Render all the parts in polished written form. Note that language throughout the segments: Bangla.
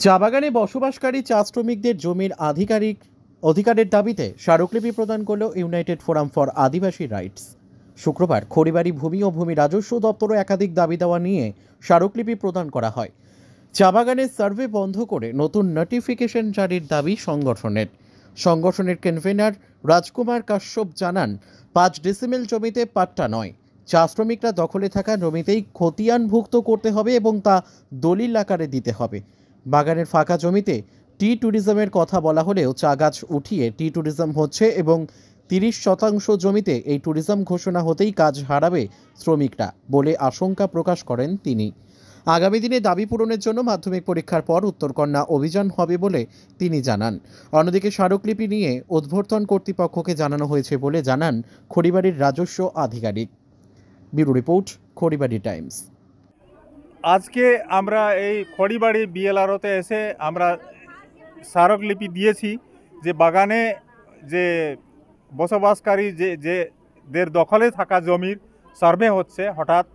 চা বাগানে বসবাসকারী চা শ্রমিকদের জমির অধিকারের দাবিতে স্মারকলিপি প্রদান করল United Forum for Adivasi rights. শুক্রবার খড়িবাড়ি ভূমি ও ভূমি রাজস্ব দপ্তরে একাধিক দাবি দেওয়া নিয়ে স্মারকলিপি প্রদান করা হয়। চা বাগানের সার্ভে বন্ধ করে নতুন নোটিফিকেশন জারির দাবি সংগঠনের কনভেনার রাজকুমার কাশ্যপ জানান, 5 ডেসিমেল জমিতে পাট্টা নয়, চা শ্রমিকরা দখলে থাকা জমিতেই খতিয়ানভুক্ত করতে হবে এবং তা দলিল আকারে দিতে হবে। বাগানের ফাঁকা জমিতে টি ট্যুরিজমের কথা বলা হলেও চা গাছ উঠিয়ে টি ট্যুরিজম হচ্ছে এবং 30% জমিতে এই ট্যুরিজম ঘোষণা হতেই কাজ হারাবে শ্রমিকরা বলে আশঙ্কা প্রকাশ করেন তিনি। আগামী দিনে দাবি পূরণের জন্য মাধ্যমিক পরীক্ষার পর উত্তরকন্যা অভিযান হবে বলে তিনি জানান। অন্যদিকে স্মারকলিপি নিয়ে উদ্বোধন কর্তৃপক্ষকে জানানো হয়েছে বলে জানান খড়িবাড়ির রাজস্ব আধিকারিক। Bureau report, Kharibari Times. আজকে আমরা এই খড়িবাড়ি বিএলআরওতে এসে আমরা স্মারকলিপি দিয়েছি যে বাগানে যে বসবাসকারী দের দখলে থাকা জমির সার্ভে হচ্ছে। হঠাৎ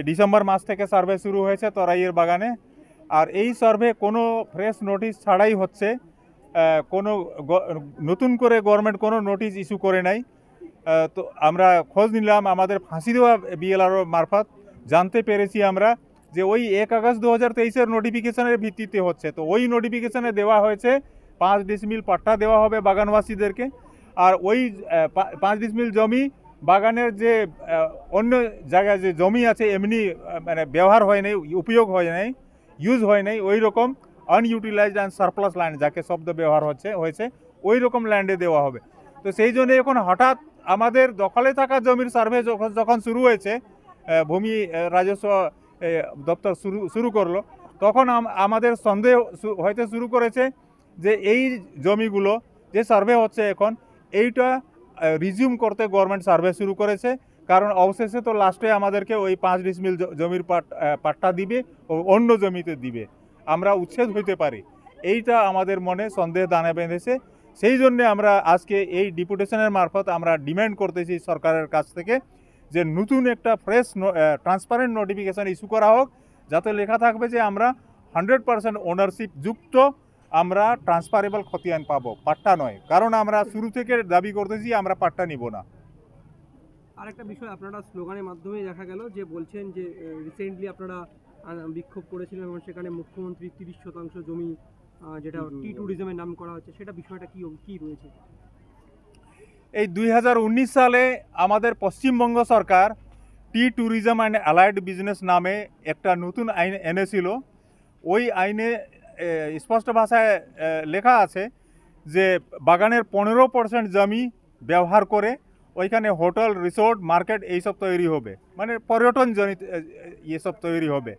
ডিসেম্বর মাস থেকে সার্ভে শুরু হয়েছে তরাইয়ের বাগানে, আর এই সার্ভে কোনো ফ্রেশ নোটিশ ছাড়াই হচ্ছে। কোনো নতুন করে গভর্নমেন্ট কোনো নোটিশ ইস্যু করে নাই। তো আমরা খোঁজ নিলাম, আমাদের ফাঁসি দেওয়া বিএলআরও মারফত জানতে পেরেছি আমরা যে ওই 1 আগস্ট 2023-এর নোটিফিকেশনের ভিত্তিতে হচ্ছে। তো ওই নোটিফিকেশনে দেওয়া হয়েছে 5 ডিসমিল পাট্টা দেওয়া হবে বাগানবাসীদেরকে, আর ওই 5 ডিসমিল জমি বাগানের যে অন্য জায়গায় যে জমি আছে এমনি মানে ব্যবহার হয় নাই, উপয়োগ হয় নাই, ইউজ হয় নাই, ওই রকম আনইউটিলাইজড অ্যান্ড সারপ্লাস ল্যান্ড যাকে শব্দ ব্যবহার হয়েছে ওই রকম ল্যান্ডে দেওয়া হবে। তো সেই জন্য এখন হঠাৎ আমাদের দখলে থাকা জমির সার্ভে যখন শুরু হয়েছে, ভূমি রাজস্ব দপ্তর শুরু করলো, তখন আমাদের সন্দেহ হইতে শুরু করেছে যে এই জমিগুলো যে সার্ভে হচ্ছে এখন এইটা রিজিউম করতে গভর্নমেন্ট সার্ভে শুরু করেছে। কারণ অবশেষে তো লাস্টে আমাদেরকে ওই 5 ডিসমিল জমির পাট্টা দিবে ও অন্য জমিতে দিবে, আমরা উচ্ছেদ হইতে পারি, এইটা আমাদের মনে সন্দেহ দানা বেঁধেছে। সেই জন্য আমরা আজকে এই ডেপুটেশনের মারফত আমরা ডিমান্ড করতেছি সরকারের কাছ থেকে যে নতুন একটা ফ্রেশ ট্রান্সপারেন্ট নোটিফিকেশান ইস্যু করা হোক, যাতে লেখা থাকবে যে আমরা 100% ওনারশিপ যুক্ত আমরা ট্রান্সফারেবল খতিয়ান পাবো, পাট্টা নয়। কারণ আমরা শুরু থেকে দাবি করতেছি আমরা পাট্টা নিব না। আরেকটা বিষয়, আপনারা স্লোগানের মাধ্যমে দেখা গেল যে বলছেন যে রিসেন্টলি আপনারা বিক্ষোভ করেছিলেন এবং সেখানে মুখ্যমন্ত্রী 30% জমি যেটা টি ট্যুরিজমের নাম করা হচ্ছে, সেটা বিষয়টা কি রয়েছে? এই 2019 সালে আমাদের পশ্চিমবঙ্গ সরকার টি ট্যুরিজম অ্যান্ড অ্যালাইড বিজনেস নামে একটা নতুন আইন এনেছিল। ওই আইনে স্পষ্ট ভাষায় লেখা আছে যে বাগানের 15% জমি ব্যবহার করে ওইখানে হোটেল, রিসোর্ট, মার্কেট এইসব তৈরি হবে, মানে পর্যটন জনিত এসব তৈরি হবে।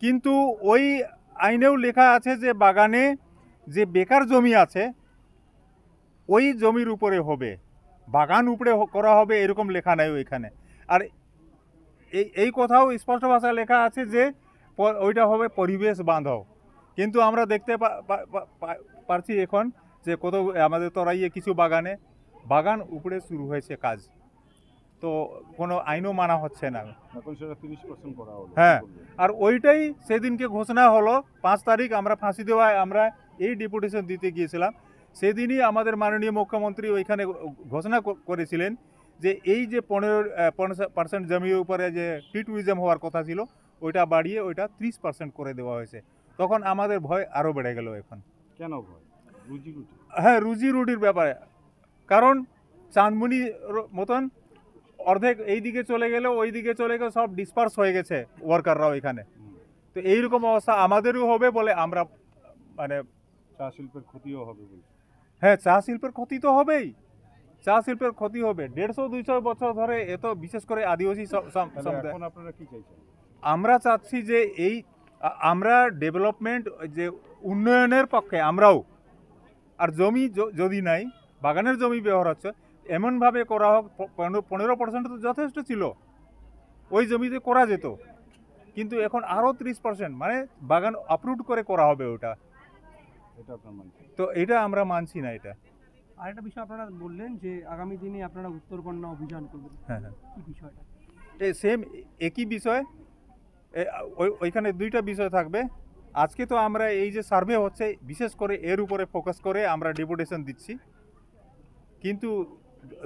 কিন্তু ওই আইনেও লেখা আছে যে বাগানে যে বেকার জমি আছে ওই জমির উপরে হবে, বাগান উপরে করা হবে এরকম লেখা নাই ওইখানে। আর এই কথাও স্পষ্ট ভাষায় লেখা আছে যে ওইটা হবে পরিবেশ বান্ধব। কিন্তু আমরা দেখতে পারছি এখন যে কত আমাদের তরাইয়ে কিছু বাগান উপরে শুরু হয়েছে কাজ, তো কোনো আইনও মানা হচ্ছে না। 30% করা হলো। হ্যাঁ, আর ওইটাই সেদিনকে ঘোষণা হলো 5 তারিখ আমরা ফাঁসি দেওয়ায় আমরা এই ডেপুটেশন দিতে গিয়েছিলাম। সেদিনই আমাদের মাননীয় মুখ্যমন্ত্রী ওইখানে ঘোষণা করেছিলেন যে এই যে 15% জমির উপরে যে টি ট্যুরিজম হওয়ার কথা ছিল ওইটা বাড়িয়ে ওইটা 30% করে দেওয়া হয়েছে। তখন আমাদের ভয় আরও বেড়ে গেল। এখন কেন ভয়? রুজি রুটি? হ্যাঁ, রুজি রুটির ব্যাপারে। কারণ চাঁদমুনি মতন অর্ধেক এই দিকে চলে গেলে ওই দিকে চলে গেলে সব ডিসপার্স হয়ে গেছে ওয়ার্কাররাও এখানে। তো এইরকম অবস্থা আমাদেরও হবে বলে আমরা মানে চা শিল্পের ক্ষতিও হবে বলে। হ্যাঁ, চা শিল্পের ক্ষতি তো হবেই, চা শিল্পের ক্ষতি হবে। 150-200 বছর ধরে এত, বিশেষ করে আদিবাসী এখন আপনারা কি চাইছেন? আমরা চাচ্ছি যে আমরা ডেভেলপমেন্ট, যে উন্নয়নের পক্ষে আমরাও। আর জমি যদি নাই, বাগানের জমি ব্যবহার হচ্ছে, এমনভাবে করা হোক 15% তো যথেষ্ট ছিল, ওই জমিতে করা যেত। কিন্তু এখন আরও 30% মানে বাগান আপরুট করে করা হবে ওটা। তো এটা আমরা মানছি না। এটা আরেকটা বিষয়, আপনারা বললেন যে আগামী দিনে আপনারা উত্তরকন্যা অভিযান করবেন। হ্যাঁ হ্যাঁ, কি বিষয়টা? সেম একই বিষয়। ওইখানে 2টা বিষয় থাকবে। আজকে তো আমরা এই যে সার্ভে হচ্ছে বিশেষ করে এর উপরে ফোকাস করে আমরা ডেপুটেশন দিচ্ছি, কিন্তু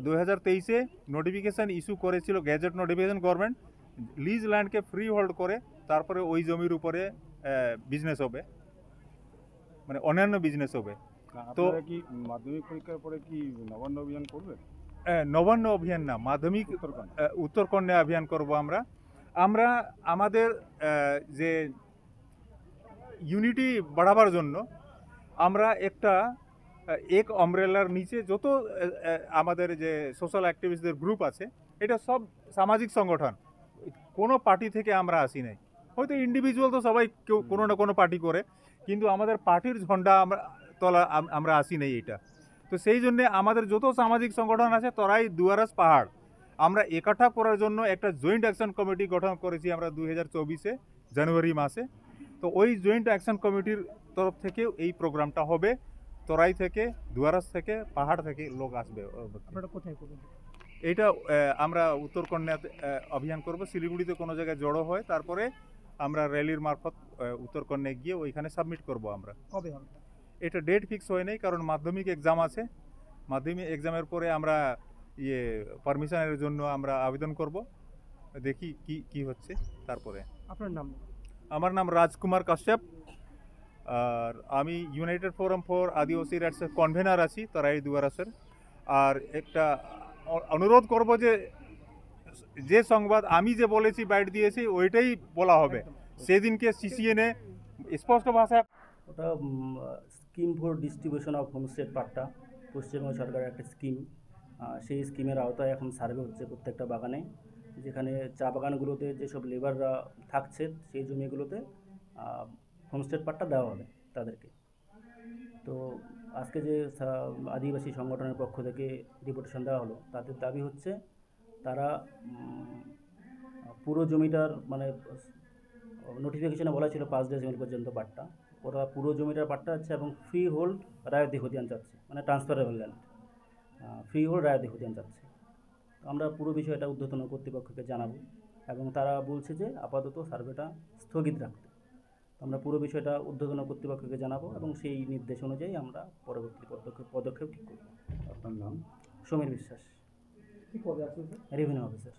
2023-এ নোটিফিকেশান ইস্যু করেছিল গেজেট নোটিফিকেশন গভর্নমেন্ট, লিজ ল্যান্ডকে ফ্রি হোল্ড করে তারপরে ওই জমির উপরে বিজনেস হবে, মানে অন্যান্য বিজনেস হবে। তো আপনারা কি মাধ্যমিক পরীক্ষার পরে কি নবান্ন অভিযান করবেন? নবান্ন অভিযান না, মাধ্যমিক উত্তরকন্যা অভিযান করব আমরা। আমরা আমাদের যে ইউনিটি বাড়াবার জন্য আমরা একটা এক অমব্রেলার নিচে যত আমাদের যে সোশ্যাল অ্যাক্টিভিস্টদের গ্রুপ আছে, এটা সব সামাজিক সংগঠন, কোনো পার্টি থেকে আমরা আসি নাই। হয়তো ইন্ডিভিজুয়াল তো সবাই কেউ কোনো না কোনো পার্টি করে, কিন্তু আমাদের পার্টির ঝন্ডা আমরা আসি নাই এটা। তো সেই জন্যে আমাদের যত সামাজিক সংগঠন আছে তারাই দুয়ারাস পাহাড় আমরা একঠা করার জন্য একটা জয়েন্ট অ্যাকশন কমিটি গঠন করেছি আমরা 2024-এ জানুয়ারি মাসে। তো ওই জয়েন্ট অ্যাকশন কমিটির তরফ থেকে এই প্রোগ্রামটা হবে। তরাই থেকে, দুয়ারাস থেকে, পাহাড় থেকে লোক আসবে। আপনারা কোথায় করবেন? এইটা আমরা উত্তরকন্যাতে অভিযান করব, শিলিগুড়িতে কোনো জায়গায় জড়ো হয়, তারপরে আমরা র্যালির মারফত উত্তরকন্যায় গিয়ে ওইখানে সাবমিট করব আমরা। কবে হবে? এটা ডেট ফিক্স হয় নাই, কারণ মাধ্যমিক এক্সাম আছে। মাধ্যমিক এক্সামের পরে আমরা পারমিশনের জন্য আমরা আবেদন করব, দেখি কি হচ্ছে তারপরে। আপনার নাম? আমার নাম রাজকুমার কাশ্যপ, আর আমি ইউনাইটেড ফোরাম ফর আদিবাসী রাইটসের কনভেনার আছি তারাই দুয়ারাসের। আর একটা অনুরোধ করব যে সংবাদ আমি যে বলেছি, বাইট দিয়েছি, ওইটাই বলা হবে। সেদিনকে সিসিএনে স্পষ্ট ভাষায় ওটা scheme for distribution of homestead patta, Paschimbanga সরকারের একটা স্কিম। সেই স্কিমের আওতায় এখন সার্ভে হচ্ছে প্রত্যেকটা বাগানে, যেখানে চা বাগানগুলোতে যেসব লেবাররা থাকছে সেই জমিগুলোতে হোমস্টেড পাট্টা দেওয়া হবে তাদেরকে। তো আজকে যে আদিবাসী সংগঠনের পক্ষ থেকে ডেপুটেশন দেওয়া হলো, তাদের দাবি হচ্ছে তারা পুরো জমিটার, মানে নোটিফিকেশনে বলা ছিল 5 ডেসিমেল পর্যন্ত পাট্টা, ওরা পুরো জমিটার পাট্টা আছে এবং ফ্রি হোল্ড রায়তি খতিয়ান চাচ্ছে, মানে ট্রান্সফারেবল ল্যান্ড, ফ্রি হোল্ড রায়তি খতিয়ান চাচ্ছে। আমরা পুরো বিষয়টা ঊর্ধ্বতন কর্তৃপক্ষকে জানাবো এবং তারা বলছে যে আপাতত সার্ভেটা স্থগিত রাখতে। আমরা পুরো বিষয়টা ঊর্ধ্বতন কর্তৃপক্ষকে জানাবো এবং সেই নির্দেশ অনুযায়ী আমরা পরবর্তী পদক্ষেপ ঠিক করব। আপনার নাম? সমীর বিশ্বাস, কি পদে আছেন স্যার? Revenue officer.